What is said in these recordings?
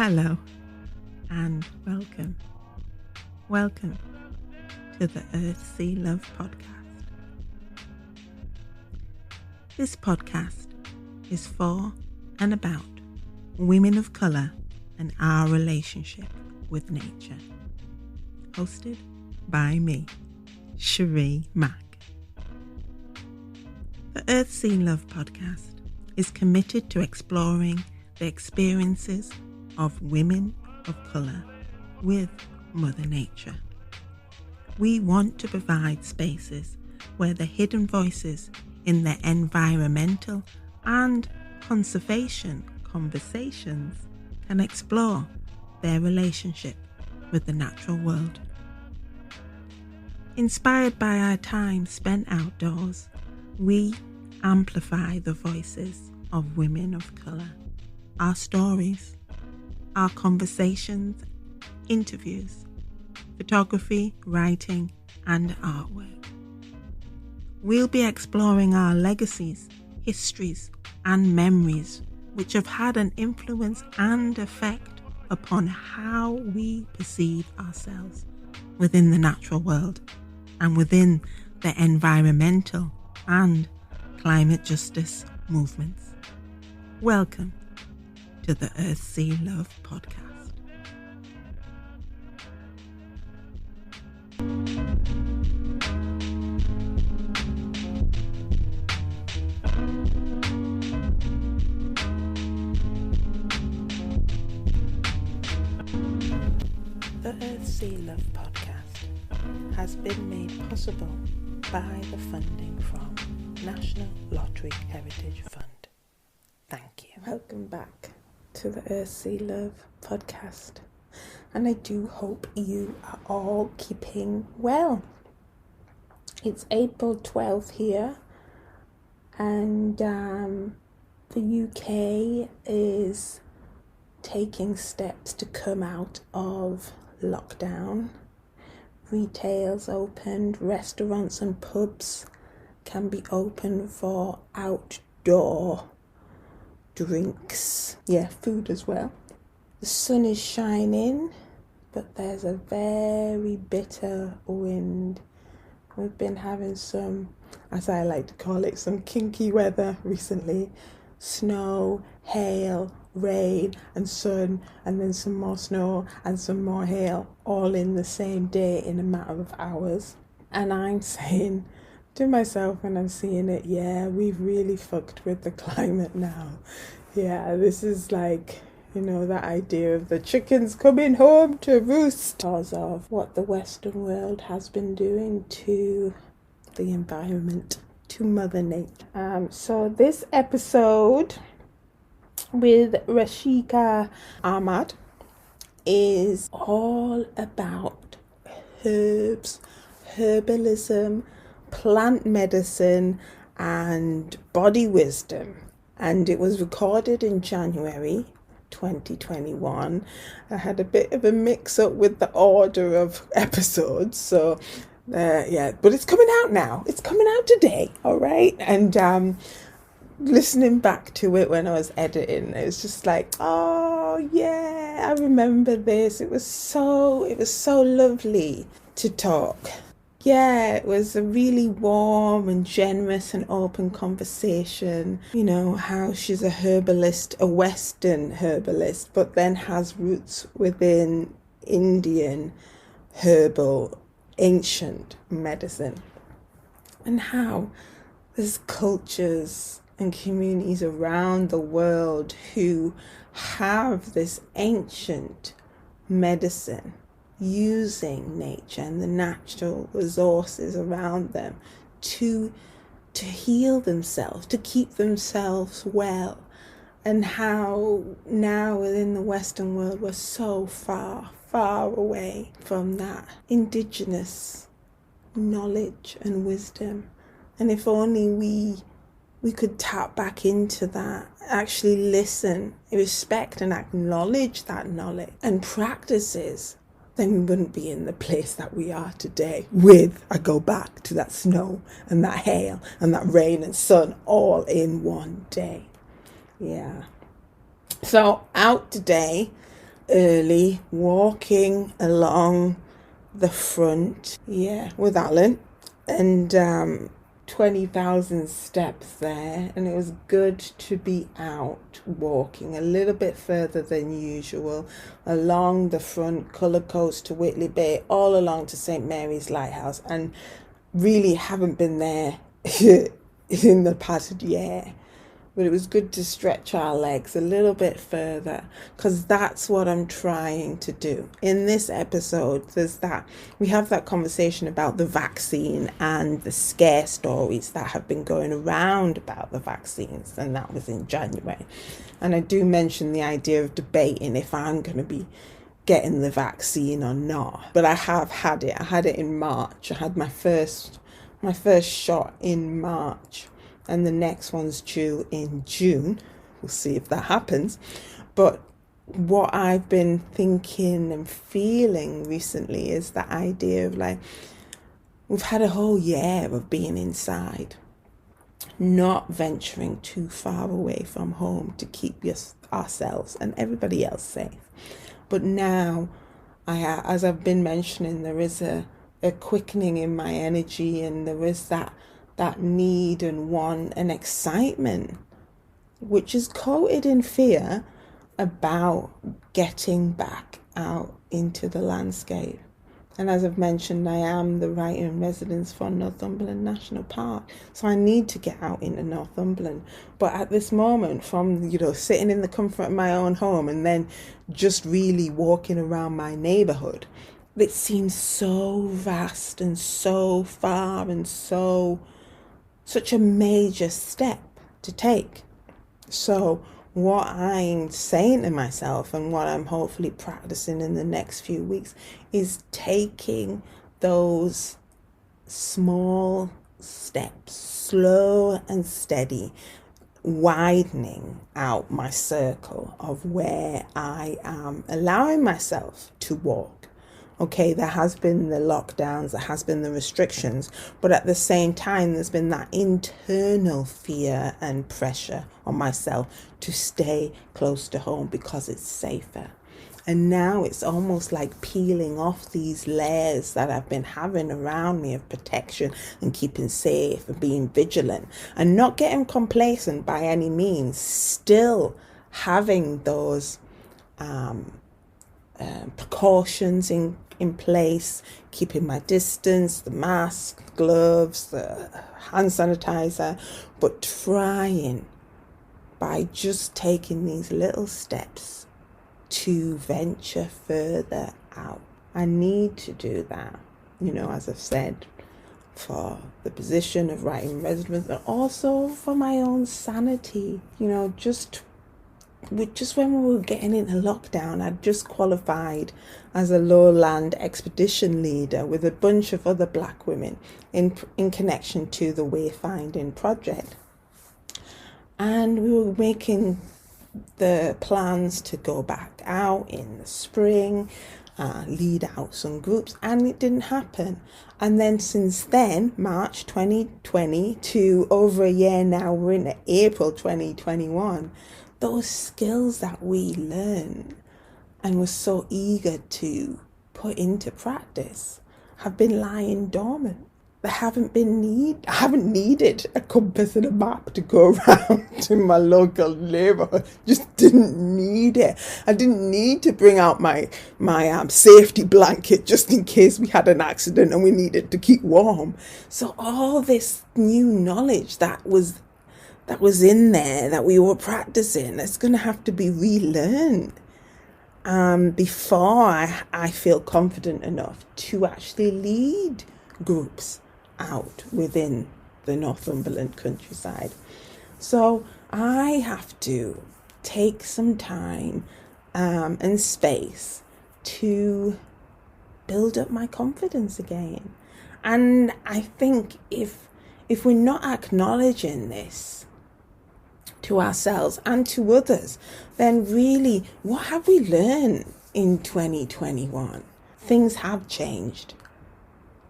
Hello and welcome. Welcome to the Earth, Sea, Love podcast. This podcast is for and about women of colour and our relationship with nature. Hosted by me, Cherie Mack. The Earth, Sea, Love podcast is committed to exploring the experiences of women of colour with Mother Nature. We want to provide spaces where the hidden voices in the environmental and conservation conversations can explore their relationship with the natural world. Inspired by our time spent outdoors, we amplify the voices of women of colour, our stories, our conversations, interviews, photography, writing, and artwork. We'll be exploring our legacies, histories, and memories which have had an influence and effect upon how we perceive ourselves within the natural world and within the environmental and climate justice movements. Welcome to the Earth, Sea, Love podcast. The Earth, Sea, Love podcast has been made possible by the funding from National Lottery Heritage Fund. Thank you. Welcome back to the Earth, Sea, Love podcast, and I do hope you are all keeping well. It's April 12th here, and the UK is taking steps to come out of lockdown. Retail's opened, restaurants and pubs can be open for outdoor drinks, food as well. The sun is shining, but there's a very bitter wind. We've been having some, as I like to call it, some kinky weather recently. Snow, hail, rain and sun, and then some more snow and some more hail, all in the same day in a matter of hours. And I'm saying to myself when I'm seeing it, we've really fucked with the climate now. This is like, that idea of the chickens coming home to roost because of what the Western world has been doing to the environment, to Mother Nature. So this episode with Rasheeqa Ahmad is all about herbs, herbalism, plant medicine, and body wisdom. And it was recorded in January 2021. I had a bit of a mix-up with the order of episodes, so but it's coming out now. It's coming out today, all right? And listening back to it when I was editing, it was just like, I remember this. It was so lovely to talk. It was a really warm and generous and open conversation. How she's a herbalist, a Western herbalist, but then has roots within Indian herbal, ancient medicine. And how there's cultures and communities around the world who have this ancient medicine using nature and the natural resources around them to heal themselves, to keep themselves well, and how now within the Western world we're so far away from that indigenous knowledge and wisdom. And if only we could tap back into that, actually listen, respect and acknowledge that knowledge and practices, then we wouldn't be in the place that we are today I go back to that snow and that hail and that rain and sun all in one day. So out today, early, walking along the front, with Alan, and 20,000 steps there, and it was good to be out walking a little bit further than usual along the front, Colour Coast to Whitley Bay, all along to St Mary's Lighthouse, and really haven't been there in the past year. But it was good to stretch our legs a little bit further, because that's what I'm trying to do. In this episode, we have that conversation about the vaccine and the scare stories that have been going around about the vaccines, and that was in January. And I do mention the idea of debating if I'm going to be getting the vaccine or not. But I have had it. I had it in March. I had my first shot in March, and the next one's due in June. We'll see if that happens. But what I've been thinking and feeling recently is the idea of, like, we've had a whole year of being inside, not venturing too far away from home to keep ourselves and everybody else safe. But now, as I've been mentioning, there is a quickening in my energy, and there is that need and want and excitement, which is coated in fear, about getting back out into the landscape. And as I've mentioned, I am the writer in residence for Northumberland National Park, so I need to get out into Northumberland. But at this moment, from sitting in the comfort of my own home and then just really walking around my neighbourhood, it seems so vast and so far and such a major step to take. So what I'm saying to myself, and what I'm hopefully practicing in the next few weeks, is taking those small steps, slow and steady, widening out my circle of where I am allowing myself to walk. Okay, there has been the lockdowns, there has been the restrictions, but at the same time, there's been that internal fear and pressure on myself to stay close to home because it's safer. And now it's almost like peeling off these layers that I've been having around me of protection and keeping safe and being vigilant and not getting complacent by any means, still having those precautions in place, keeping my distance, the mask, gloves, the hand sanitizer, but trying by just taking these little steps to venture further out. I need to do that, as I've said, for the position of writing residence, but also for my own sanity. Just when we were getting into lockdown, I'd just qualified as a lowland expedition leader with a bunch of other black women in connection to the Wayfinding project. And we were making the plans to go back out in the spring, lead out some groups, and it didn't happen. And then since then, March 2020 to over a year now, we're in April 2021, those skills that we learn and were so eager to put into practice have been lying dormant. I haven't needed a compass and a map to go around to my local neighborhood. Just didn't need it. I didn't need to bring out my safety blanket just in case we had an accident and we needed to keep warm. So all this new knowledge that was in there, that we were practicing, that's going to have to be relearned before I feel confident enough to actually lead groups out within the Northumberland countryside. So I have to take some time and space to build up my confidence again. And I think if we're not acknowledging this to ourselves and to others, then really, what have we learned in 2021? Things have changed.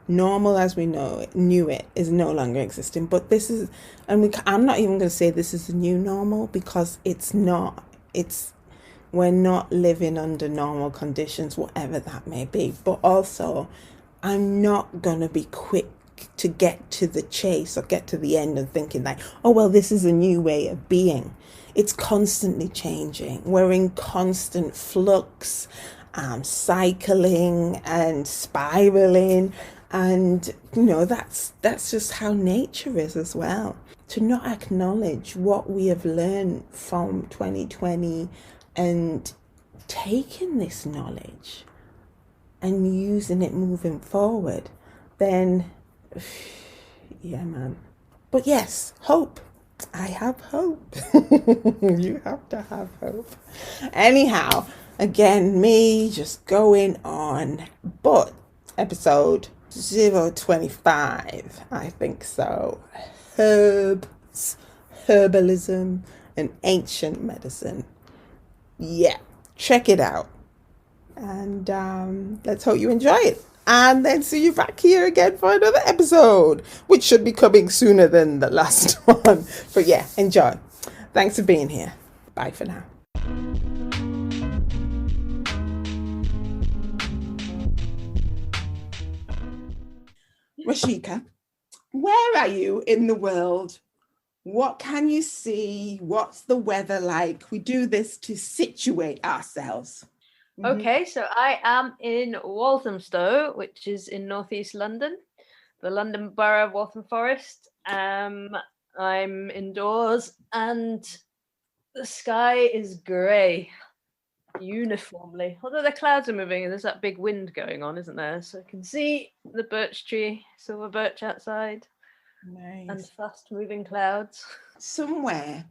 Normal as we knew it is no longer existing. But this is, I'm not even going to say this is the new normal, because it's not. It's we're not living under normal conditions, whatever that may be. But also, I'm not going to be quick to get to the chase or get to the end and thinking like, oh, well, this is a new way of being. It's constantly changing. We're in constant flux, cycling and spiraling. And, that's just how nature is as well. To not acknowledge what we have learned from 2020 and taking this knowledge and using it moving forward, then, yeah, man. But yes, hope. I have hope. You have to have hope. Anyhow, again, me just going on. But episode 025, I think so. Herbs, herbalism, and ancient medicine. Yeah, check it out. And let's hope you enjoy it. And then see you back here again for another episode, which should be coming sooner than the last one. But yeah, enjoy. Thanks for being here. Bye for now. Rasheeqa, where are you in the world? What can you see? What's the weather like? We do this to situate ourselves. Okay, so I am in Walthamstow, which is in northeast London, the London borough of Waltham Forest. I'm indoors and the sky is grey uniformly, although the clouds are moving and there's that big wind going on, isn't there? So I can see the birch tree, silver birch outside. Nice. And fast moving clouds. Somewhere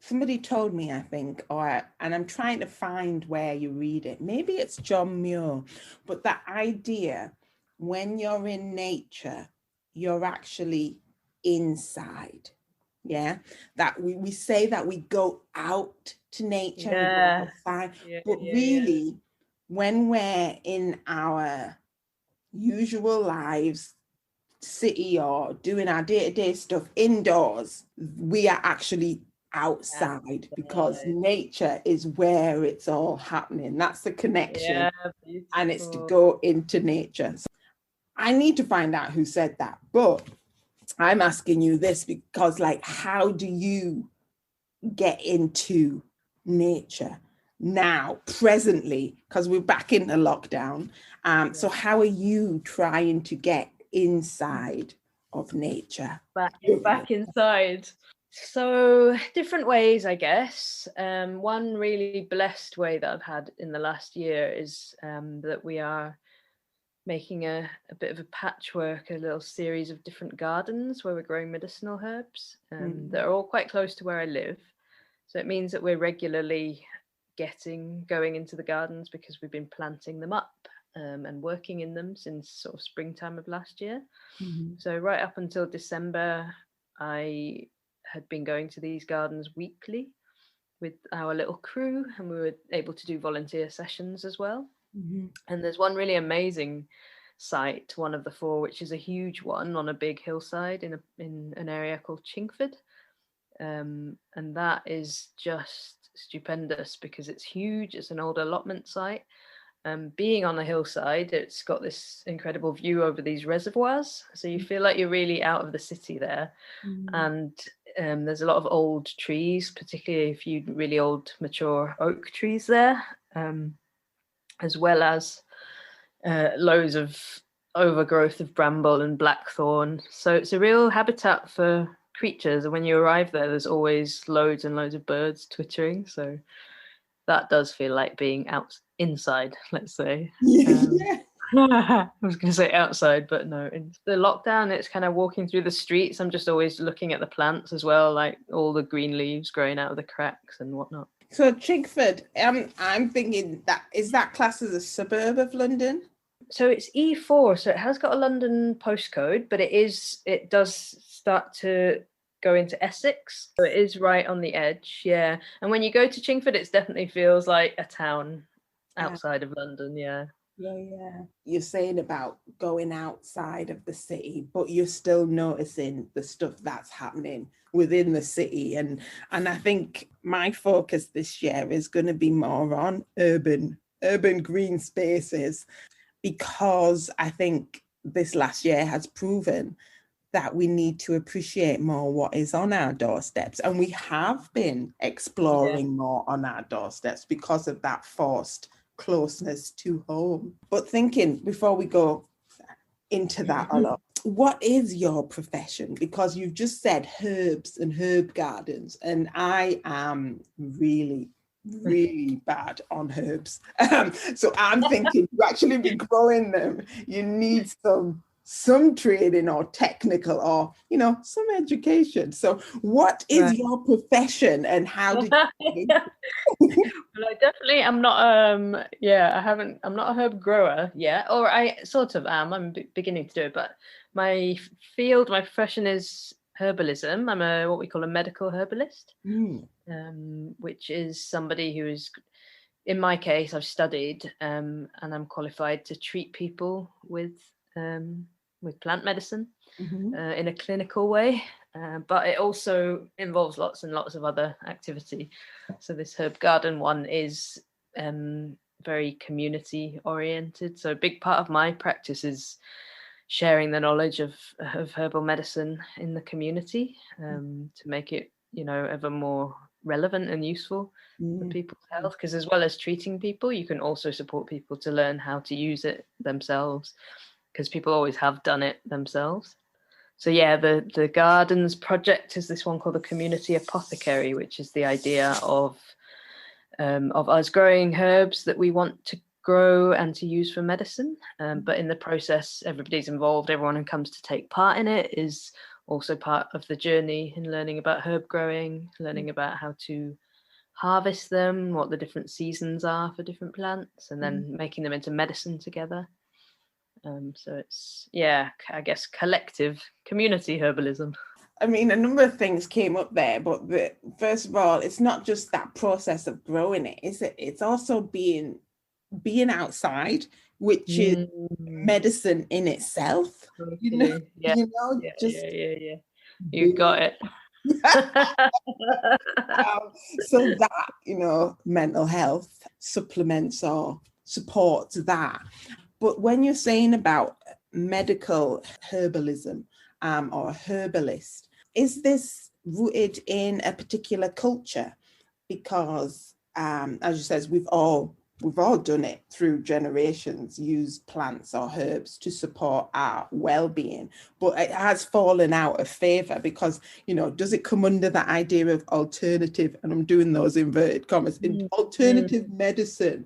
somebody told me, I think, and I'm trying to find where you read it. Maybe it's John Muir, but that idea, when you're in nature, you're actually inside. Yeah, that we say that we go out to nature and go outside, but really, when we're in our usual lives, city or doing our day-to-day stuff indoors, we are actually outside because nature is where it's all happening. That's the connection. And it's to go into nature. So I need to find out who said that, but I'm asking you this because, like, how do you get into nature now, presently, because we're back into lockdown? So how are you trying to get inside of nature? Back inside. So different ways, I guess. One really blessed way that I've had in the last year is that we are making a bit of a patchwork, a little series of different gardens where we're growing medicinal herbs. That are all quite close to where I live. So it means that we're regularly going into the gardens because we've been planting them up and working in them since sort of springtime of last year. So right up until December, I had been going to these gardens weekly with our little crew, and we were able to do volunteer sessions as well. And there's one really amazing site, one of the four, which is a huge one on a big hillside in an area called Chingford. And that is just stupendous because it's huge. It's an old allotment site. Being on a hillside, it's got this incredible view over these reservoirs. So you feel like you're really out of the city there. And there's a lot of old trees, particularly a few really old mature oak trees there, as well as loads of overgrowth of bramble and blackthorn. So it's a real habitat for creatures. And when you arrive there, there's always loads and loads of birds twittering. So that does feel like being inside, let's say. I was going to say outside, but no. In the lockdown, it's kind of walking through the streets. I'm just always looking at the plants as well, like all the green leaves growing out of the cracks and whatnot. So Chingford, I'm thinking is that classed as a suburb of London? So it's E4, so it has got a London postcode, but it does start to go into Essex. So it is right on the edge, yeah. And when you go to Chingford, it definitely feels like a town outside of London, yeah. Yeah. You're saying about going outside of the city, but you're still noticing the stuff that's happening within the city. And I think my focus this year is going to be more on urban green spaces, because I think this last year has proven that we need to appreciate more what is on our doorsteps. And we have been exploring more on our doorsteps because of that forced closeness to home. But thinking before we go into that a lot, what is your profession? Because you've just said herbs and herb gardens, and I am really bad on herbs. So I'm thinking to actually be growing them, you need some training or technical or, some education. So what is your profession and how did you Well, I definitely am not I'm not a herb grower yet, or I sort of am. I'm beginning to do it, but my profession is herbalism. I'm what we call a medical herbalist, which is somebody who is, in my case, I've studied and I'm qualified to treat people with plant medicine in a clinical way. But it also involves lots and lots of other activity. So this herb garden one is very community oriented. So a big part of my practice is sharing the knowledge of herbal medicine in the community to make it, ever more relevant and useful for people's health. Because as well as treating people, you can also support people to learn how to use it themselves, because people always have done it themselves. So yeah, the gardens project is this one called the Community Apothecary, which is the idea of us growing herbs that we want to grow and to use for medicine. But in the process, everybody's involved. Everyone who comes to take part in it is also part of the journey in learning about herb growing, learning about how to harvest them, what the different seasons are for different plants, and then making them into medicine together. So it's, I guess, collective community herbalism. I mean, a number of things came up there, but first of all, it's not just that process of growing it, is it? It's also being outside, which is medicine in itself. Totally. You've got it. So that, mental health supplements or supports that. But when you're saying about medical herbalism or herbalist, is this rooted in a particular culture? Because, as you said, we've all done it through generations, use plants or herbs to support our well-being, but it has fallen out of favor because, does it come under the idea of alternative, and I'm doing those inverted commas, alternative medicine?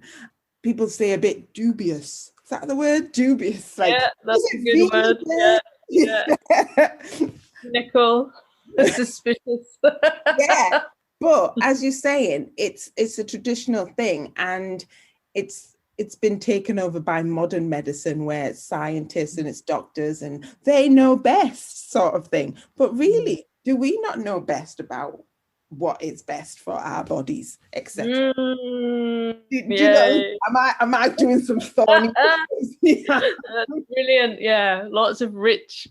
People say a bit dubious. Is that the word? Dubious. Like, that's a good word. Yeah. Cynical, suspicious. Yeah. But as you're saying, it's a traditional thing, and it's been taken over by modern medicine, where it's scientists and it's doctors and they know best, sort of thing. But really, do we not know best about what is best for our bodies, etc.? Do you know? Am I doing some thorny? That's brilliant. Yeah, lots of rich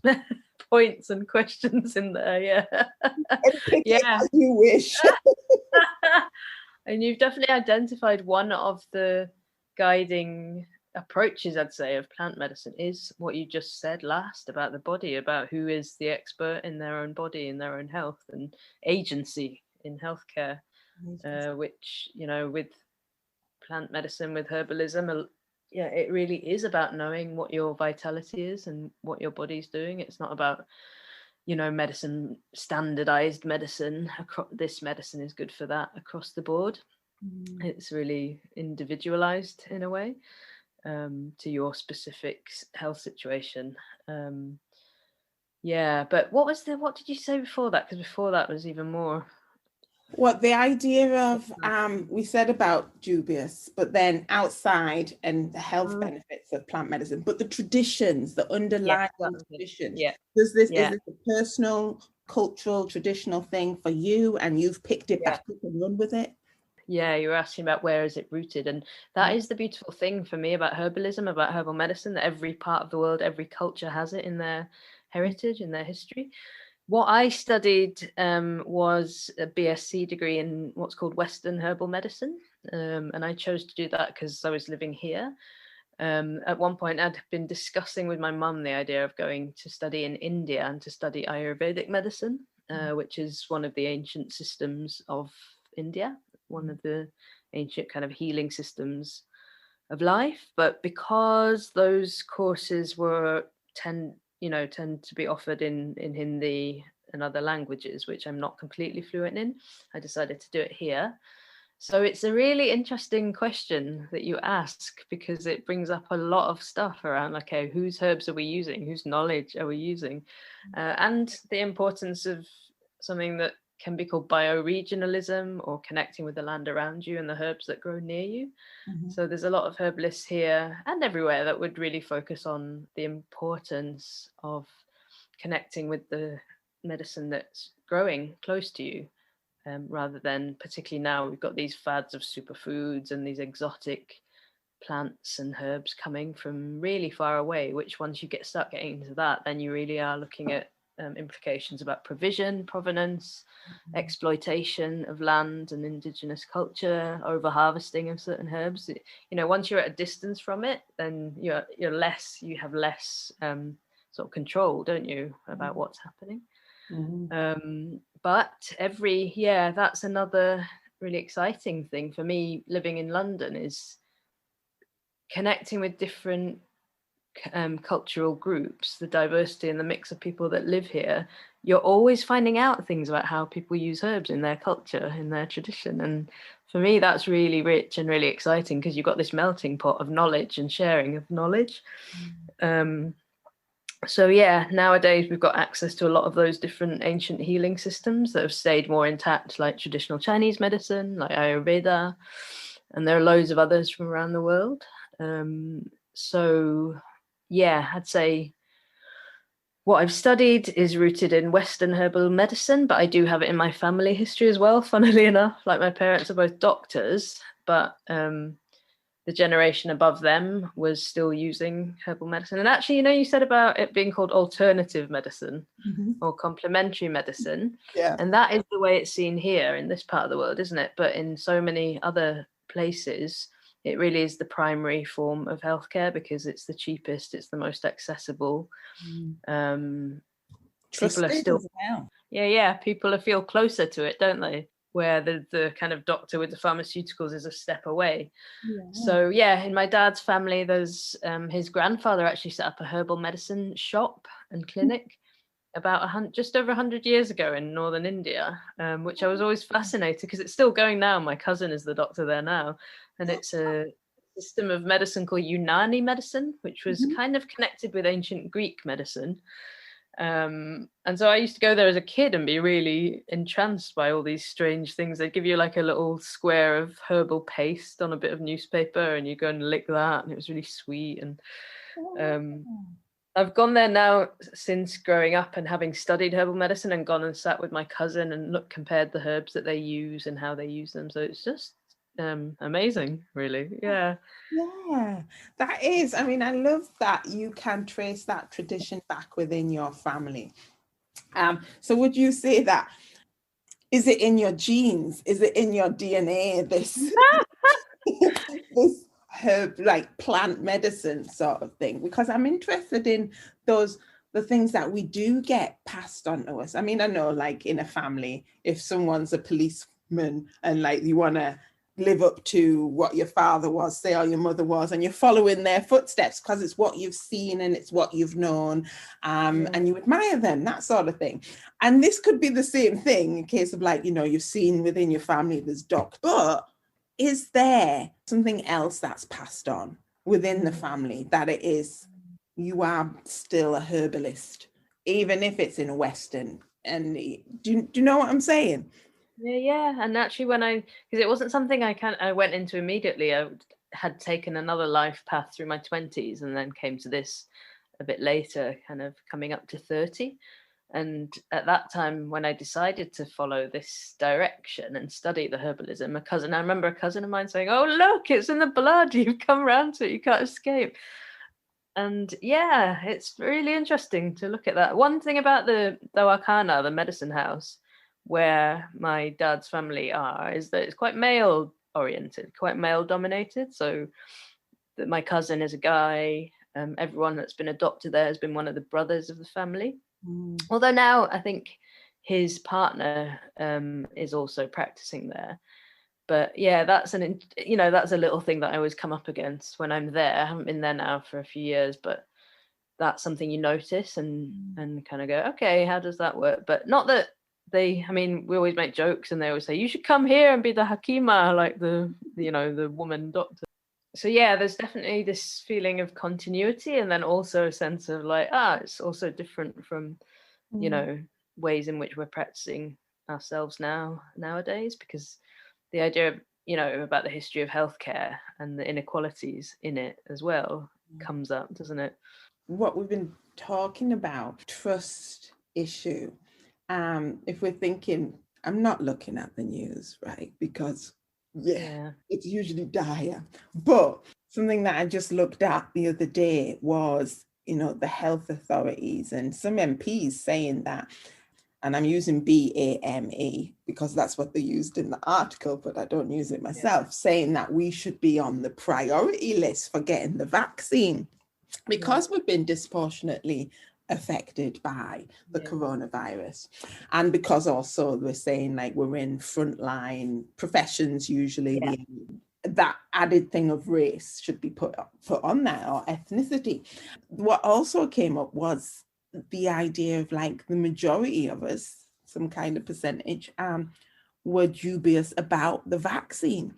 points and questions in there. Yeah. As you wish. And you've definitely identified one of the guiding approaches, I'd say, of plant medicine is what you just said last about the body, about who is the expert in their own body, in their own health, and agency in healthcare, which, with plant medicine, with herbalism, it really is about knowing what your vitality is and what your body's doing. It's not about, medicine, standardized medicine. This medicine is good for that across the board. It's really individualized in a way to your specific health situation. But what did you say before that? Because before that was even more. What the idea of we said about dubious, but then outside and the health benefits of plant medicine, but the traditions, the underlying traditions. Is this a personal, cultural, traditional thing for you, and you've picked it back up and run with it? Yeah, you were asking about where is it rooted, and that is the beautiful thing for me about herbalism, about herbal medicine, that every part of the world, every culture has it in their heritage, in their history. What I studied was a BSc degree in what's called Western herbal medicine, and I chose to do that because I was living here. At one point, I'd been discussing with my mum the idea of going to study in India and to study Ayurvedic medicine, which is one of the ancient systems of India, one of the ancient kind of healing systems of life. But because those courses tend to be offered in Hindi and other languages, which I'm not completely fluent in, I decided to do it here. So it's a really interesting question that you ask, because it brings up a lot of stuff around, okay, whose herbs are we using? Whose knowledge are we using? And the importance of something that can be called bioregionalism, or connecting with the land around you and the herbs that grow near you. So there's a lot of herbalists here and everywhere that would really focus on the importance of connecting with the medicine that's growing close to you. Rather than, particularly now, we've got these fads of superfoods and these exotic plants and herbs coming from really far away, which once you start getting into that, then you really are looking at implications about provision, provenance, exploitation of land and indigenous culture, over harvesting of certain herbs. Once you're at a distance from it, then you have less sort of control, don't you, about what's happening. But that's another really exciting thing for me living in London, is connecting with different cultural groups, the diversity and the mix of people that live here. You're always finding out things about how people use herbs in their culture, in their tradition. And for me, that's really rich and really exciting, because you've got this melting pot of knowledge and sharing of knowledge. So yeah, nowadays we've got access to a lot of those different ancient healing systems that have stayed more intact, like traditional Chinese medicine, like Ayurveda, and there are loads of others from around the world. So yeah, I'd say what I've studied is rooted in Western herbal medicine, but I do have it in my family history as well, funnily enough. Like, my parents are both doctors, but the generation above them was still using herbal medicine. And actually, you said about it being called alternative medicine or complementary medicine. Yeah. And that is the way it's seen here in this part of the world, isn't it? But in so many other places, it really is the primary form of healthcare, because it's the cheapest, it's the most accessible. People are still, people feel closer to it, don't they? Where the kind of doctor with the pharmaceuticals is a step away. So yeah, in my dad's family, there's his grandfather actually set up a herbal medicine shop and clinic about just over 100 years ago in northern India, which I was always fascinated, because it's still going now. My cousin is the doctor there now, and it's a system of medicine called Unani medicine, which was kind of connected with ancient Greek medicine. And so I used to go there as a kid and be really entranced by all these strange things. They'd give you like a little square of herbal paste on a bit of newspaper, and you go and lick that, and it was really sweet. And I've gone there now since growing up and having studied herbal medicine, and gone and sat with my cousin and compared the herbs that they use and how they use them. So it's just amazing, really. Yeah, that is, I mean, I love that you can trace that tradition back within your family. So would you say that, is it in your genes, is it in your DNA, this this herb, like plant medicine sort of thing? Because I'm interested in the things that we do get passed on to us. I mean, I know, like, in a family, if someone's a policeman and like you want to live up to what your father was, say, or your mother was, and you're following their footsteps because it's what you've seen and it's what you've known, and you admire them, that sort of thing. And this could be the same thing in case of, like, you've seen within your family there's doc, but is there something else that's passed on within the family that it is, you are still a herbalist, even if it's in a Western? And do you know what I'm saying? Yeah. And actually, because it wasn't something I went into immediately. I had taken another life path through my 20s, and then came to this a bit later, kind of coming up to 30. And at that time, when I decided to follow this direction and study the herbalism, I remember a cousin of mine saying, "Oh, look, it's in the blood. You've come around to it. You can't escape." And yeah, it's really interesting to look at that. One thing about the Dawakana, the medicine house, where my dad's family are, is that it's quite male oriented, quite male dominated. So that my cousin is a guy. Everyone that's been adopted there has been one of the brothers of the family. Although now I think his partner is also practicing there. But yeah, that's that's a little thing that I always come up against when I'm there. I haven't been there now for a few years, but that's something you notice and kind of go, okay, how does that work? But not that we always make jokes and they always say, you should come here and be the Hakima, like the woman doctor. So yeah, there's definitely this feeling of continuity, and then also a sense of like, it's also different from, ways in which we're practicing ourselves nowadays, because the idea of, about the history of healthcare and the inequalities in it as well comes up, doesn't it? What we've been talking about, trust issue. If we're thinking, I'm not looking at the news, right? Because it's usually dire. But something that I just looked at the other day was, the health authorities and some MPs saying that, and I'm using BAME because that's what they used in the article, but I don't use it myself, saying that we should be on the priority list for getting the vaccine because we've been disproportionately affected by the coronavirus. And because also we're saying like we're in frontline professions, usually that added thing of race should be put on that, or ethnicity. What also came up was the idea of like the majority of us, some kind of percentage, were dubious about the vaccine,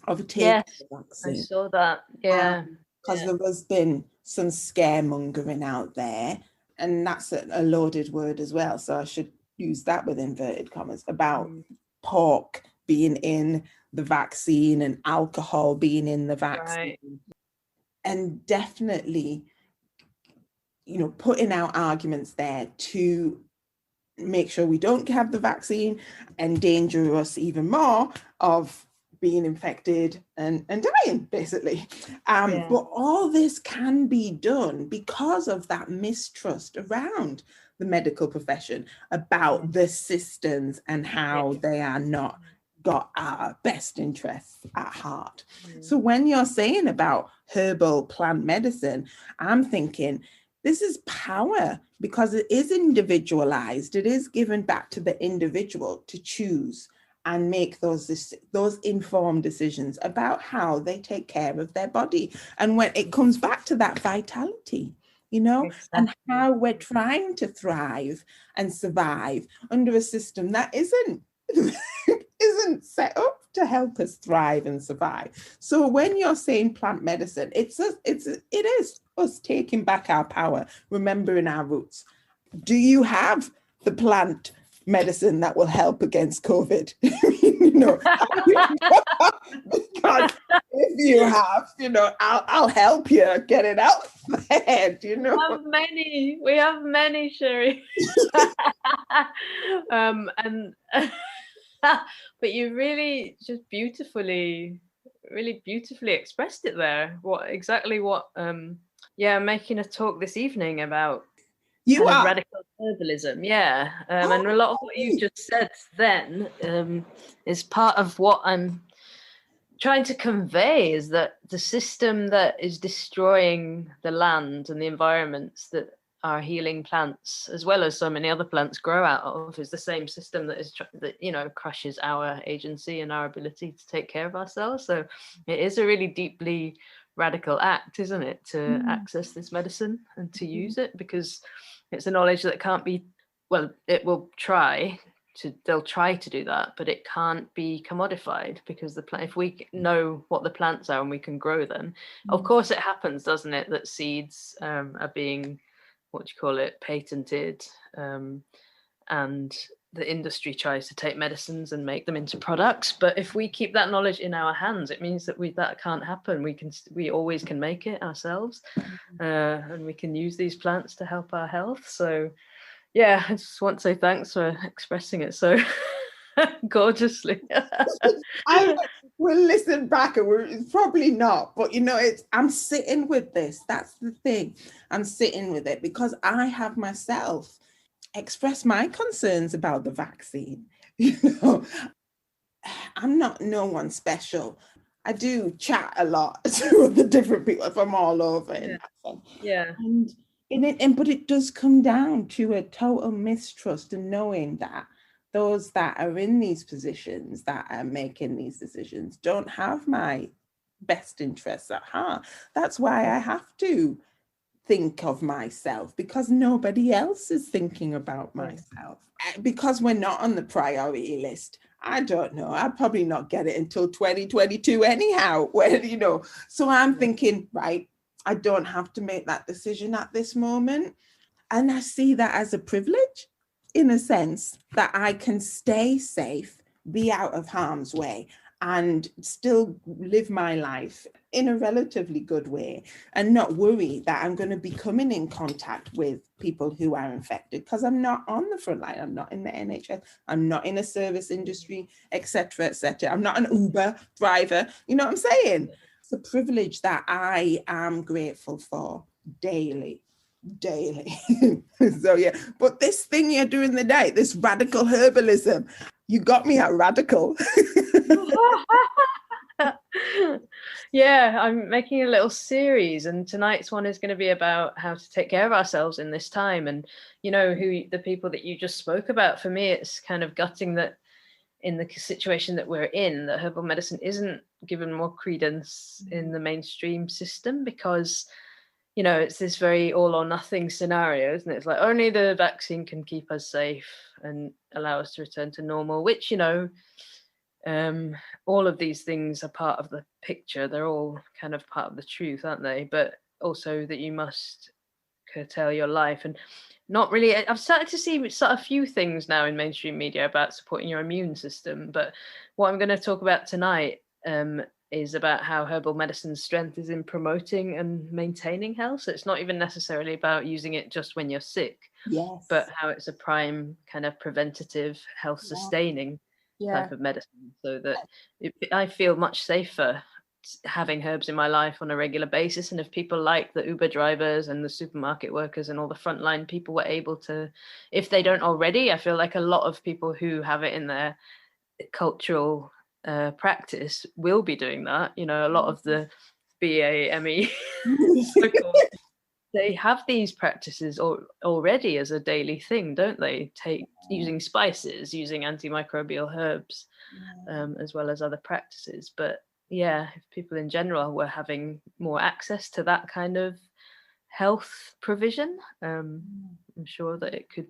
of taking the vaccine. I saw that. Because there has been some scaremongering out there, and that's a loaded word as well, so I should use that with inverted commas, about pork being in the vaccine and alcohol being in the vaccine. Right. And definitely, putting out arguments there to make sure we don't have the vaccine, endanger us even more of being infected and dying, basically. But all this can be done because of that mistrust around the medical profession about the systems and how they are not got our best interests at heart. So when you're saying about herbal plant medicine, I'm thinking this is power because it is individualized. It is given back to the individual to choose and make those informed decisions about how they take care of their body. And when it comes back to that vitality, exactly. And how we're trying to thrive and survive under a system that isn't set up to help us thrive and survive. So when you're saying plant medicine, it is us taking back our power, remembering our roots. Do you have the plant medicine that will help against COVID? Because if you have, I'll help you get it out there. We have many, Sherry. But you really just really beautifully expressed it there. Making a talk this evening about radical herbalism, and a lot of what you just said then is part of what I'm trying to convey, is that the system that is destroying the land and the environments that our healing plants, as well as so many other plants, grow out of, is the same system that crushes our agency and our ability to take care of ourselves. So it is a really deeply radical act, isn't it, to access this medicine and to use it, because it's a knowledge that can't be, they'll try to do that, but it can't be commodified, because if we know what the plants are and we can grow them, of course it happens, doesn't it, that seeds are being, patented, and the industry tries to take medicines and make them into products. But if we keep that knowledge in our hands, it means that that can't happen. We always can make it ourselves, and we can use these plants to help our health. So Yeah, I just want to say thanks for expressing it so gorgeously. I will listen back and it's probably not, but I'm sitting with this. That's the thing. I'm sitting with it because I have myself expressed my concerns about the vaccine. I'm not no one special. I do chat a lot to the different people from all over in that sense. Yeah. But it does come down to a total mistrust and knowing that those that are in these positions that are making these decisions don't have my best interests at heart. That's why I have to think of myself, because nobody else is thinking about myself. Because we're not on the priority list. I don't know. I'll probably not get it until 2022 anyhow. So I'm thinking, right, I don't have to make that decision at this moment. And I see that as a privilege, in a sense, that I can stay safe, be out of harm's way, and still live my life in a relatively good way and not worry that I'm going to be coming in contact with people who are infected, because I'm not on the front line. I'm not in the NHS. I'm not in a service industry, etc., etc. I'm not an Uber driver. You know what I'm saying? It's a privilege that I am grateful for daily. So yeah, but this thing you're doing today, this radical herbalism, you got me at radical. Yeah, I'm making a little series, and tonight's one is going to be about how to take care of ourselves in this time. And who the people that you just spoke about, for me it's kind of gutting that in the situation that we're in, that herbal medicine isn't given more credence in the mainstream system, because it's this very all or nothing scenario, isn't it? It's like only the vaccine can keep us safe and allow us to return to normal, which all of these things are part of the picture. They're all kind of part of the truth, aren't they? But also that you must curtail your life. And not really, I've started to see sort of a few things now in mainstream media about supporting your immune system. But what I'm going to talk about tonight is about how herbal medicine's strength is in promoting and maintaining health. So it's not even necessarily about using it just when you're sick, but how it's a prime kind of preventative, health sustaining type of medicine, so that I feel much safer having herbs in my life on a regular basis. And if people like the Uber drivers and the supermarket workers and all the frontline people were able to, if they don't already, I feel like a lot of people who have it in their cultural practice will be doing that. A lot of the BAME they have these practices already as a daily thing, don't they? Using spices, using antimicrobial herbs, as well as other practices. But yeah, if people in general were having more access to that kind of health provision, I'm sure that it could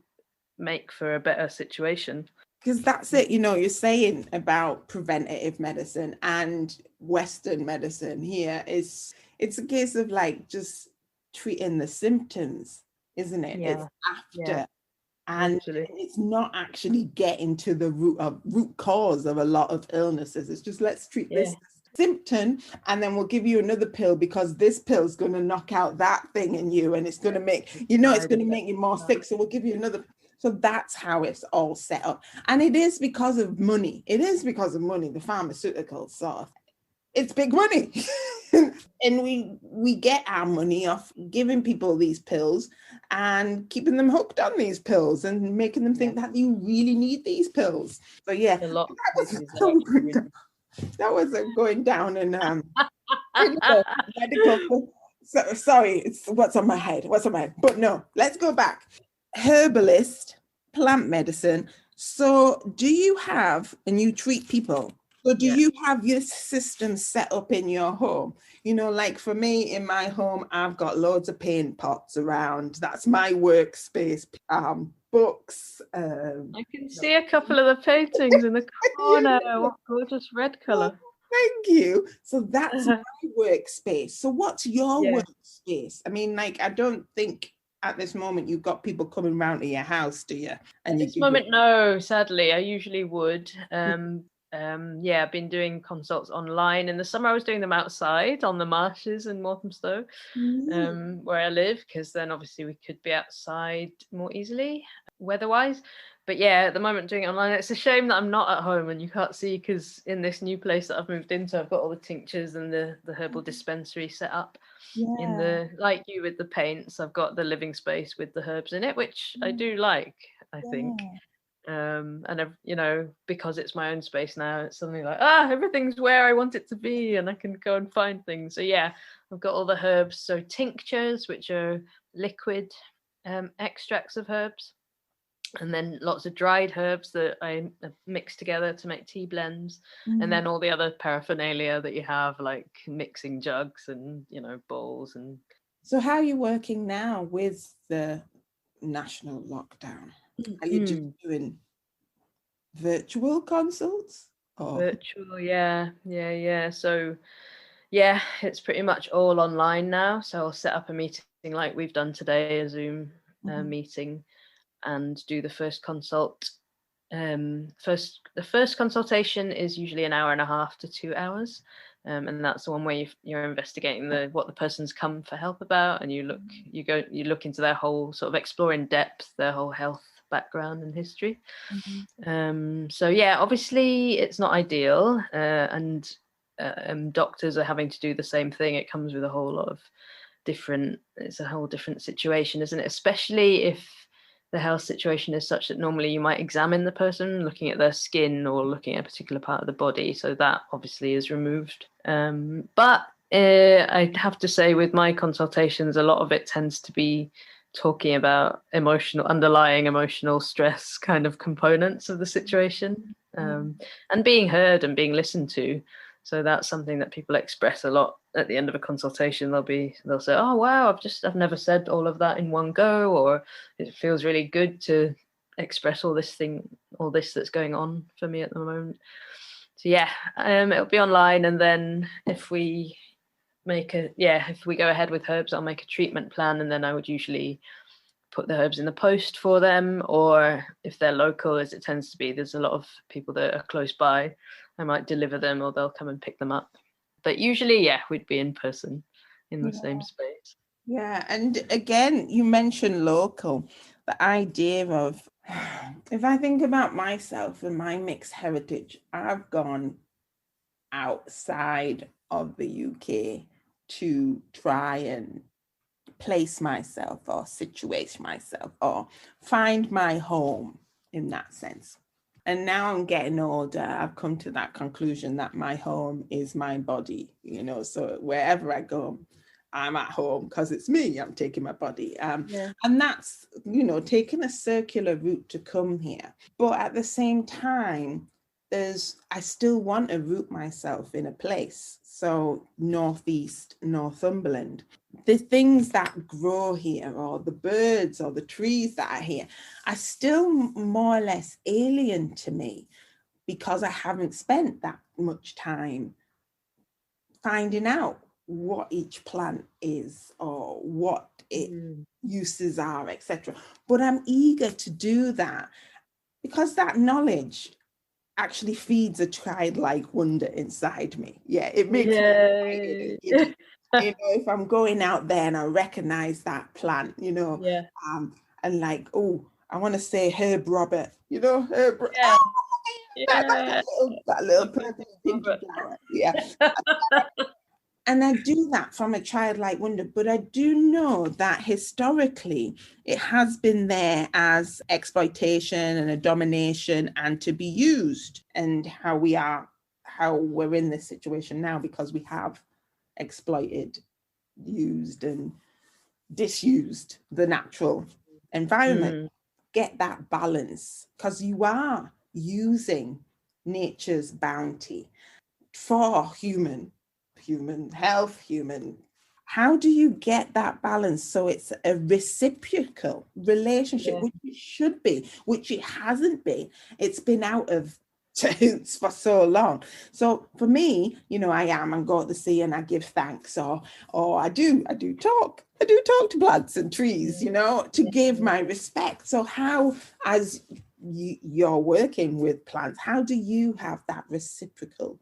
make for a better situation. Because that's it, you're saying about preventative medicine and Western medicine here it's a case of like just treating the symptoms, isn't it? It's after. And it's not actually getting to the root cause of a lot of illnesses. It's just, let's treat this symptom, and then we'll give you another pill because this pill's going to knock out that thing in you, and it's going to make it's going to make you more sick, so we'll give you another. So that's how it's all set up. And it is because of money. The pharmaceuticals sort of, it's big money. And we get our money off giving people these pills and keeping them hooked on these pills and making them think that you really need these pills. So yeah, that was going down and medical. So, sorry, it's what's on my head. But no, let's go back. Herbalist, plant medicine. So do you have, and you treat people, so do you have your system set up in your home? Like for me, in my home, I've got loads of paint pots around. That's my workspace. Books. I can see a couple of the paintings in the corner. What gorgeous red colour. Thank you. So that's my workspace. So what's your workspace? I mean, like, I don't think at this moment you've got people coming round to your house, do you? At this moment, no, sadly. I usually would. I've been doing consults online. In the summer, I was doing them outside on the marshes in Walthamstow, where I live, because then obviously we could be outside more easily. weather-wise. But yeah, at the moment doing it online. It's a shame that I'm not at home and you can't see, because in this new place that I've moved into, I've got all the tinctures and the herbal dispensary set up in Yeah. the, like you with the paints. I've got the living space with the herbs in it, which I do like, I think. Yeah. And because it's my own space now, it's suddenly like, everything's where I want it to be, and I can go and find things. So yeah, I've got all the herbs. So tinctures, which are liquid extracts of herbs, and then lots of dried herbs that I mix together to make tea blends, and then all the other paraphernalia that you have, like mixing jugs and bowls. And So how are you working now with the national lockdown? Are you just doing virtual consults? Or virtual? Yeah. So yeah, it's pretty much all online now. So I'll set up a meeting like we've done today, a Zoom meeting, and do the first consult. The first consultation is usually an hour and a half to 2 hours, and that's the one where you're investigating what the person's come for help about, and you look into their whole, sort of explore in depth their whole health background and history. So yeah, obviously it's not ideal, and doctors are having to do the same thing. It comes with a whole lot of it's a whole different situation, isn't it? Especially if the health situation is such that normally you might examine the person looking at their skin or looking at a particular part of the body. So that obviously is removed. But I have to say, with my consultations, a lot of it tends to be talking about underlying emotional stress kind of components of the situation, and being heard and being listened to. So that's something that people express a lot at the end of a consultation. They'll say, "Oh wow, I've never said all of that in one go," or "It feels really good to express all this that's going on for me at the moment." So yeah, it'll be online, and then if we go ahead with herbs, I'll make a treatment plan, and then I would usually put the herbs in the post for them, or if they're local, as it tends to be, there's a lot of people that are close by, I might deliver them or they'll come and pick them up. But usually, yeah, we'd be in person in the same space. Yeah, and again, you mentioned local. The idea of, if I think about myself and my mixed heritage, I've gone outside of the UK to try and place myself or situate myself or find my home in that sense. And now I'm getting older, I've come to that conclusion that my home is my body, so wherever I go, I'm at home because it's me, I'm taking my body. And that's, taking a circular route to come here. But at the same time, I still want to root myself in a place. So Northeast Northumberland, the things that grow here, or the birds or the trees that are here, are still more or less alien to me, because I haven't spent that much time finding out what each plant is or what its uses are, etc. But I'm eager to do that, because that knowledge actually feeds a childlike wonder inside me. Yeah, it makes me excited and giddy. If I'm going out there and I recognize that plant, and like, oh, I want to say Herb Robert, Herb. Yeah. That little purple pinky flower. Yeah. And I do that from a childlike wonder, but I do know that historically it has been there as exploitation and a domination and to be used, and how we're in this situation now because we have exploited, used and disused the natural environment. Get that balance, because you are using nature's bounty for human health, how do you get that balance so it's a reciprocal relationship, which it should be, which it hasn't been? It's been out of toots for so long. So for me, I go to the sea and I give thanks, or I do talk to plants and trees, to give my respect. So how, as you're working with plants, how do you have that reciprocal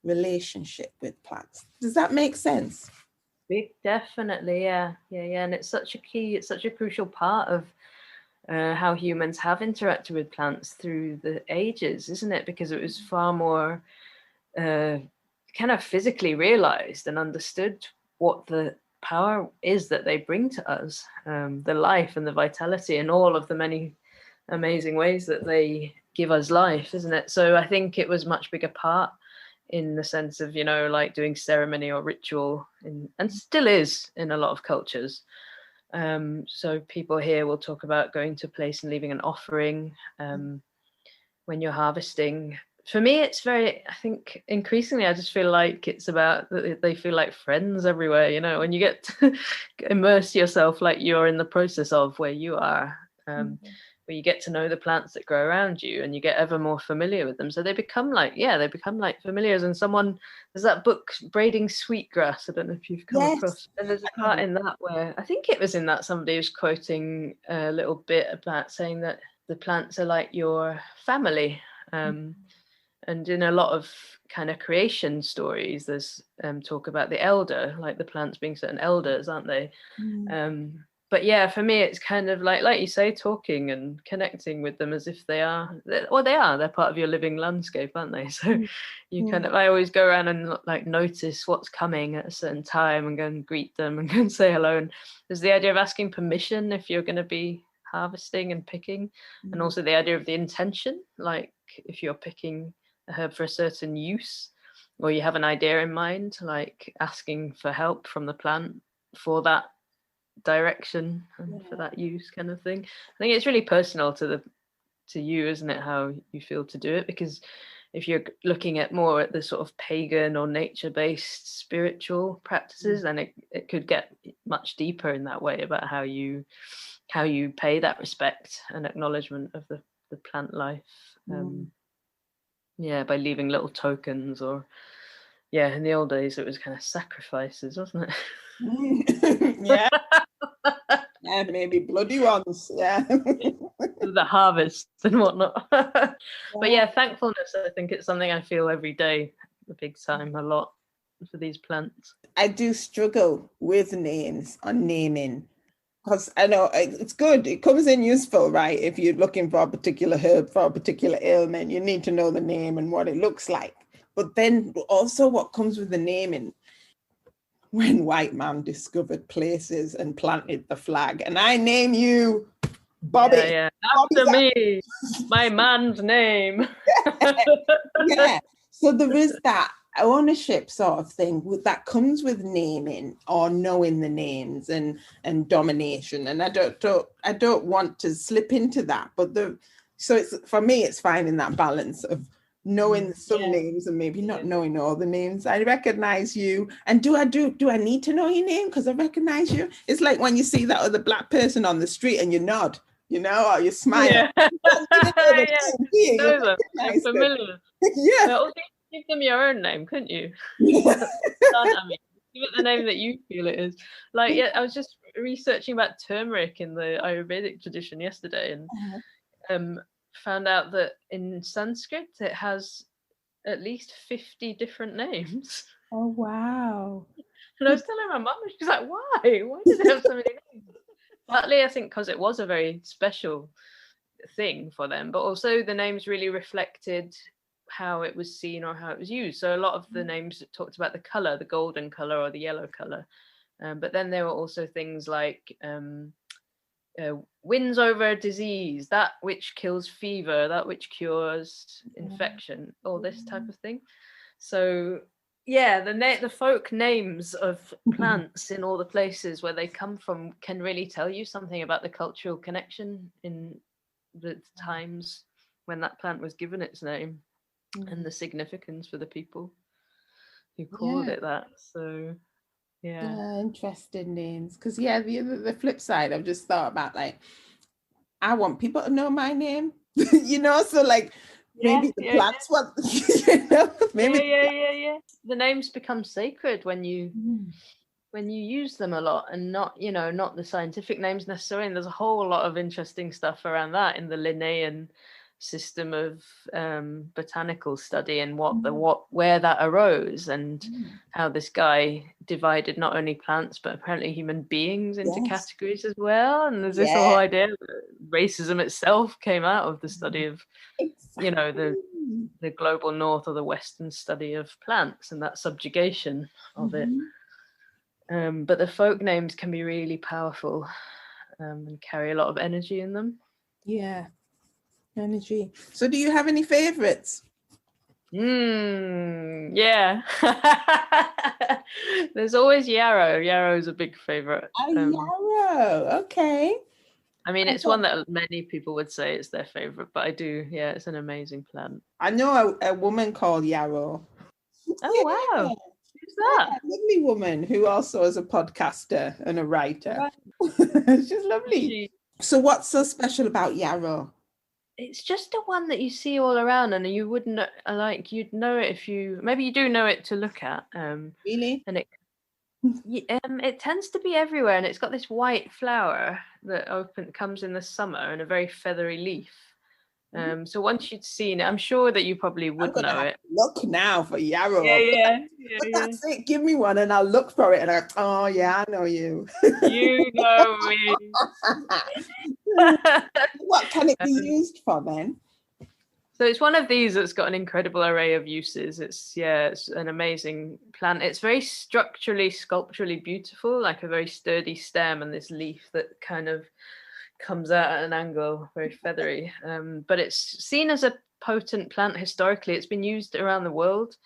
relationship with plants? Does that make sense? Definitely, yeah. And it's such a crucial part of how humans have interacted with plants through the ages, isn't it? Because it was far more kind of physically realized and understood what the power is that they bring to us, the life and the vitality and all of the many amazing ways that they give us life, isn't it? So I think it was much bigger part in the sense of, you know, like doing ceremony or ritual and still is in a lot of cultures. So people here will talk about going to a place and leaving an offering when you're harvesting. For me, it's very, I think increasingly, I just feel like it's about, they feel like friends everywhere, you know, when you get to immerse yourself like you're in the process of where you are, where you get to know the plants that grow around you and you get ever more familiar with them. So they become like, they become like familiars. And there's that book, Braiding Sweetgrass. I don't know if you've come across. And there's a part in that where, I think it was in that somebody was quoting a little bit about saying that the plants are like your family. And in a lot of kind of creation stories, there's talk about the elder, like the plants being certain elders, aren't they? But yeah, for me, it's kind of like you say, talking and connecting with them as if they're part of your living landscape, aren't they? So you kind of, I always go around and like notice what's coming at a certain time and go and greet them and go and say hello. And there's the idea of asking permission if you're going to be harvesting and picking, and also the idea of the intention, like if you're picking a herb for a certain use or you have an idea in mind, like asking for help from the plant for that direction and for that use kind of thing. I think it's really personal to you, isn't it, how you feel to do it? Because if you're looking at more at the sort of pagan or nature-based spiritual practices, then it could get much deeper in that way about how you pay that respect and acknowledgement of the plant life. By leaving little tokens, or in the old days it was kind of sacrifices, wasn't it? Yeah, maybe bloody ones. The harvest and whatnot. But thankfulness, I think it's something I feel every day, a big time, a lot for these plants. I do struggle with names or naming, because I know it's good. It comes in useful, right? If you're looking for a particular herb for a particular ailment, you need to know the name and what it looks like. But then also what comes with the naming, when white man discovered places and planted the flag, and I name you Bobby. Yeah. After me, my man's name. So there is that ownership sort of thing that comes with naming or knowing the names and domination, and I don't want to slip into that, but so it's, for me, it's finding that balance of knowing some names and maybe not knowing all the names. I recognize you, and do I need to know your name because I recognize you? It's like when you see that other black person on the street and you nod, you know, or you smile. They're familiar. Well, give them your own name, couldn't you? I mean, give it the name that you feel it is. Like, I was just researching about turmeric in the Ayurvedic tradition yesterday, and found out that in Sanskrit it has at least 50 different names. Oh wow. And I was telling my mum, she's like, why does it have so many names? Partly I think because it was a very special thing for them, but also the names really reflected how it was seen or how it was used. So a lot of the names talked about the color, the golden color or the yellow color, but then there were also things like wins over disease, that which kills fever, that which cures infection, all this type of thing. So the folk names of plants in all the places where they come from can really tell you something about the cultural connection in the times when that plant was given its name, and the significance for the people who called it that. So interesting names, because the flip side, I've just thought about, like, I want people to know my name. You know, so like maybe the plants want you know, maybe the names become sacred when you use them a lot, and not the scientific names necessarily. And there's a whole lot of interesting stuff around that in the Linnaean system of botanical study and where that arose, and how this guy divided not only plants but apparently human beings into categories as well. And there's this whole idea that racism itself came out of the study of the global north or the western study of plants and that subjugation of it. But the folk names can be really powerful and carry a lot of energy in them. Yeah, energy. So do you have any favorites? Yeah. There's always yarrow. Yarrow's a big favorite. Yarrow, okay. I mean, it's one that many people would say is their favorite, but I do. Yeah, it's an amazing plant. I know a woman called Yarrow. Oh, wow. Who's that? A lovely woman who also is a podcaster and a writer. Right. She's lovely. So what's so special about yarrow? It's just a one that you see all around, and you wouldn't you'd know it if you maybe you do know it to look at. Really? And it tends to be everywhere, and it's got this white flower that comes in the summer and a very feathery leaf. So once you'd seen it, I'm sure that you probably would know it. Look now for yarrow. Yeah. That's it. Give me one and I'll look for it. And I yeah, I know you. You know me. What can it be used for then? So it's one of these that's got an incredible array of uses. It's an amazing plant. It's very sculpturally beautiful, like a very sturdy stem and this leaf that kind of comes out at an angle, very feathery. But it's seen as a potent plant historically. It's been used around the world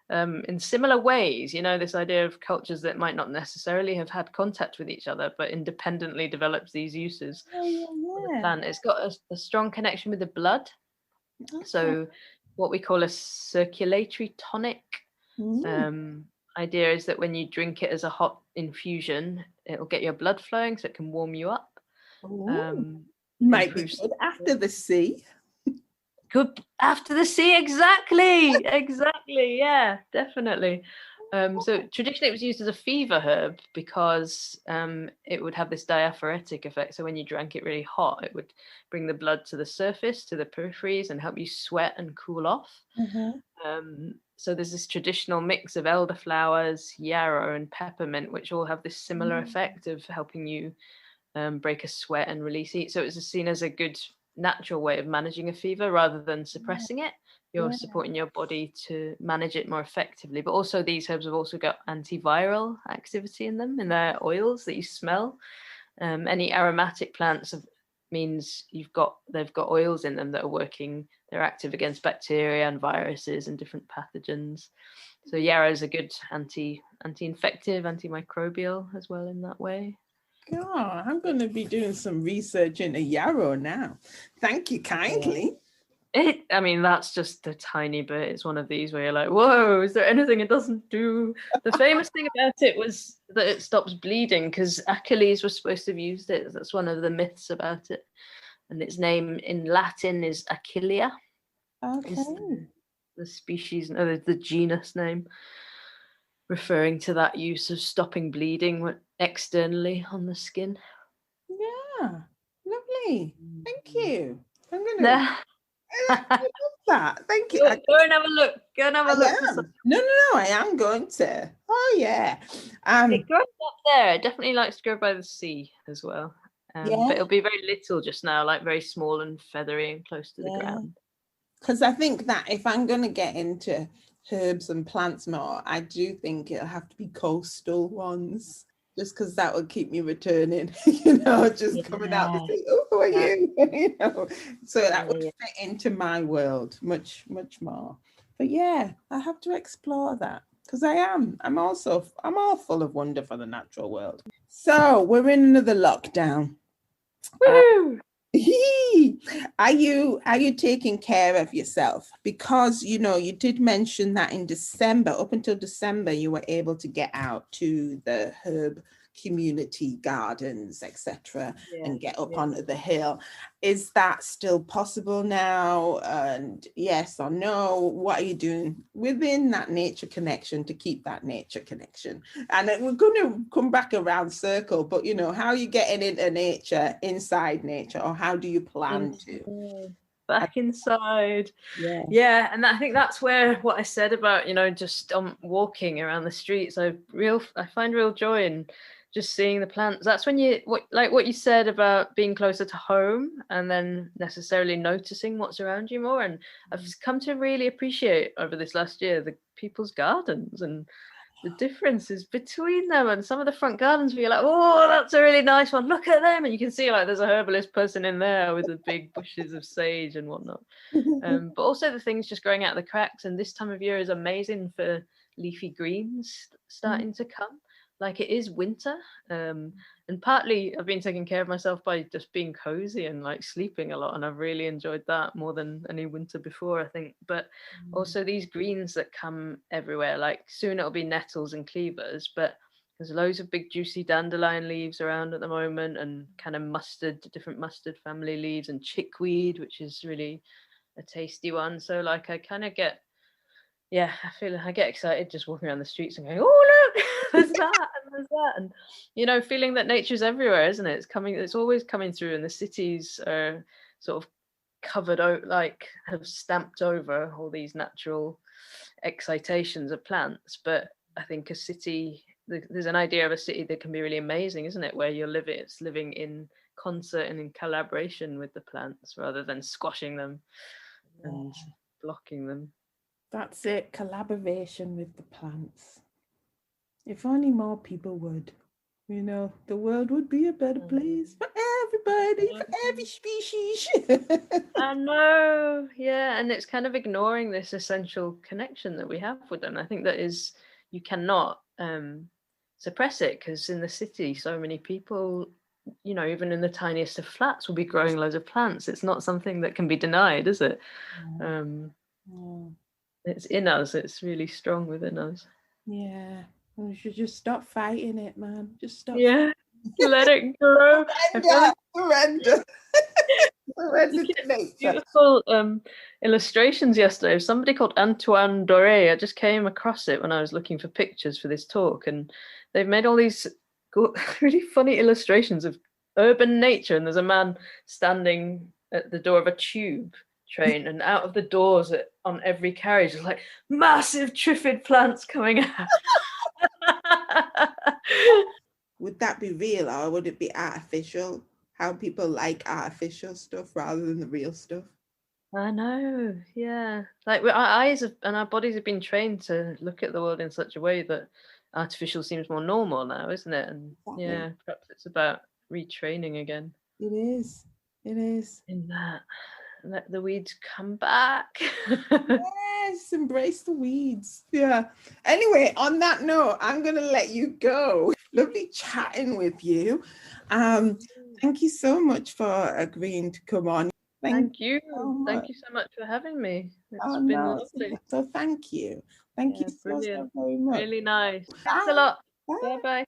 in similar ways. You know, this idea of cultures that might not necessarily have had contact with each other, but independently developed these uses. For the plant. It's got a strong connection with the blood. Okay. So what we call a circulatory tonic. Idea is that when you drink it as a hot infusion, it'll get your blood flowing so it can warm you up. Might be good after the sea. Good after the sea, exactly, yeah, definitely. So traditionally it was used as a fever herb because it would have this diaphoretic effect. So when you drank it really hot, it would bring the blood to the surface, to the peripheries, and help you sweat and cool off. So there's this traditional mix of elderflowers, yarrow, and peppermint, which all have this similar effect of helping you break a sweat and release heat. So it was seen as a good natural way of managing a fever rather than suppressing it. You're supporting your body to manage it more effectively. But also these herbs have also got antiviral activity in them, in their oils that you smell. Any aromatic plants means they've got oils in them that are working. They're active against bacteria and viruses and different pathogens. So yarrow is a good anti-infective, antimicrobial as well in that way. God, I'm going to be doing some research into yarrow now. Thank you kindly. That's just a tiny bit. It's one of these where you're like, whoa, is there anything it doesn't do? The famous thing about it was that it stops bleeding because Achilles was supposed to have used it. That's one of the myths about it. And its name in Latin is Achillea. Okay. The species, the genus name, referring to that use of stopping bleeding externally on the skin. Yeah, lovely. Thank you. I'm going to... I love that. Thank you. Go and have a look. Go and have a look. No, I am going to. Oh yeah. It grows up there. It definitely likes to grow by the sea as well. But it'll be very little just now, like very small and feathery and close to the ground. Because I think that if I'm going to get into herbs and plants more, I do think it'll have to be coastal ones. Just because that would keep me returning, just coming out to say, oh, who are you? So that would fit into my world much, much more. But yeah, I have to explore that because I'm all full of wonder for the natural world. So we're in another lockdown. Woo! Are you taking care of yourself? Because you did mention that in December, up until December, you were able to get out to the herb community gardens, etc., and get up onto the hill. Is that still possible now? And yes or no? What are you doing within that nature connection to keep that nature connection? And we're going to come back around circle, but how are you getting into nature, inside nature, or how do you plan to? back inside. Yeah. Yeah, and I think that's where what I said about, just walking around the streets, I find real joy in just seeing the plants. That's when what you said about being closer to home and then necessarily noticing what's around you more. And I've come to really appreciate over this last year the people's gardens and the differences between them, and some of the front gardens where you're like, oh, that's a really nice one, look at them, and you can see like there's a herbalist person in there with the big bushes of sage and whatnot. But also the things just growing out of the cracks, and this time of year is amazing for leafy greens starting to come. Like, it is winter, and partly I've been taking care of myself by just being cozy and like sleeping a lot, and I've really enjoyed that more than any winter before, I think. But also these greens that come everywhere, like soon it'll be nettles and cleavers, but there's loads of big juicy dandelion leaves around at the moment, and kind of different mustard family leaves, and chickweed, which is really a tasty one. So like I kind of get, I get excited just walking around the streets and going, oh look, there's that and there's that, and feeling that nature's everywhere, isn't it? It's always coming through, and the cities are sort of covered out, like have stamped over all these natural excitations of plants. But I think a city, there's an idea of a city that can be really amazing, isn't it, where it's living in concert and in collaboration with the plants rather than squashing them and blocking them. That's it, collaboration with the plants. If only more people would, the world would be a better place for everybody, for every species. I know, yeah, and it's kind of ignoring this essential connection that we have with them. I think that is, you cannot suppress it, because in the city, so many people, even in the tiniest of flats, will be growing loads of plants. It's not something that can be denied, is it? It's in us. It's really strong within us. Yeah, we should just stop fighting it, man. Just stop. Yeah, let it grow. Surrender. Beautiful illustrations yesterday. Somebody called Antoine Doré. I just came across it when I was looking for pictures for this talk, and they've made all these really funny illustrations of urban nature. And there's a man standing at the door of a tube train, and out of the doors on every carriage is like massive triffid plants coming out. Would that be real, or would it be artificial? How people like artificial stuff rather than the real stuff? I know, yeah. Like our eyes and our bodies have been trained to look at the world in such a way that artificial seems more normal now, isn't it? And yeah, perhaps it's about retraining again. It is. In that, let the weeds come back. Yes, embrace the weeds. Yeah. Anyway, on that note, I'm going to let you go. Lovely chatting with you. Thank you so much for agreeing to come on. Thank you. Thank you so much for having me. It's been lovely. So thank you. Thank you so very much. Really nice. Thanks a lot. Bye-bye.